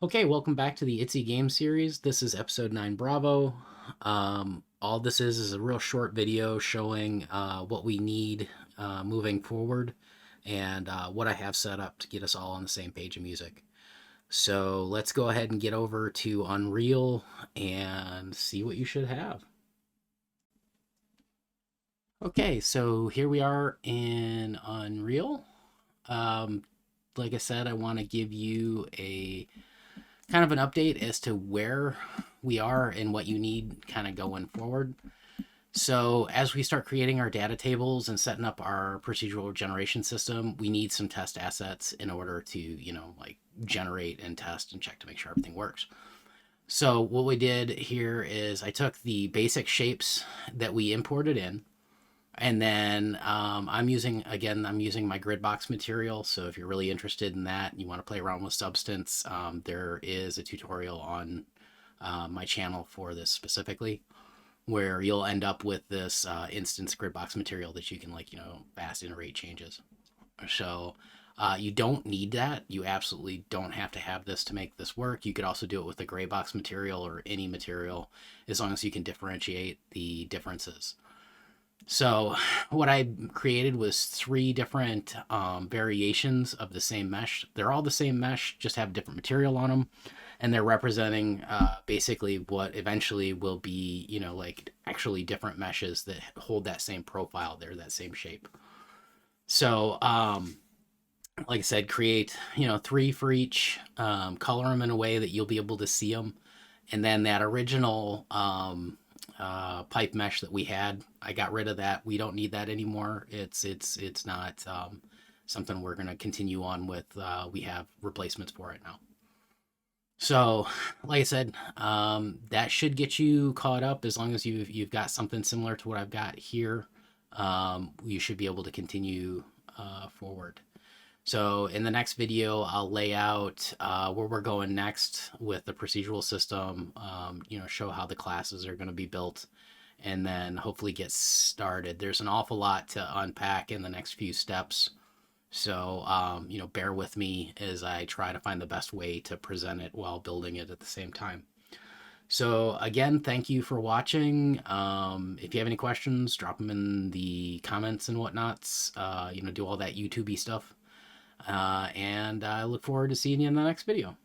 Okay, welcome back to the Itsy Game Series. This is episode 9 Bravo. All this is a real short video showing what we need moving forward and what I have set up to get us all on the same page of music. So let's go ahead and get over to Unreal and see what you should have. Okay, so here we are in Unreal. Um, like I said, I want to give you a kind of an update as to where we are and what you need kind of going forward. So as we start creating our data tables and setting up our procedural generation system, we need some test assets in order to, like generate and test and check to make sure everything works. So what we did here is I took the basic shapes that we imported in, and then I'm using my grid box material. So if you're really interested in that and you want to play around with substance, there is a tutorial on my channel for this specifically, where you'll end up with this instance grid box material that you can fast iterate changes. So you don't need that. You absolutely don't have to have this to make this work. You could also do it with the gray box material or any material, as long as you can differentiate the differences. So what I created was 3 different variations of the same mesh. They're all the same mesh, just have different material on them, and they're representing basically what eventually will be, like actually different meshes that hold that same profile there, that same shape. So, like I said, create 3 for each, color them in a way that you'll be able to see them, and then that original pipe mesh that we had, I got rid of that. We don't need that anymore. It's not something we're going to continue on with. We have replacements for it now. So, like I said, that should get you caught up. As long as you've got something similar to what I've got here, you should be able to continue forward. So in the next video, I'll lay out where we're going next with the procedural system, show how the classes are going to be built, and then hopefully get started. There's an awful lot to unpack in the next few steps. So, bear with me as I try to find the best way to present it while building it at the same time. So again, thank you for watching. If you have any questions, drop them in the comments and whatnots. Do all that YouTube-y stuff. And I look forward to seeing you in the next video.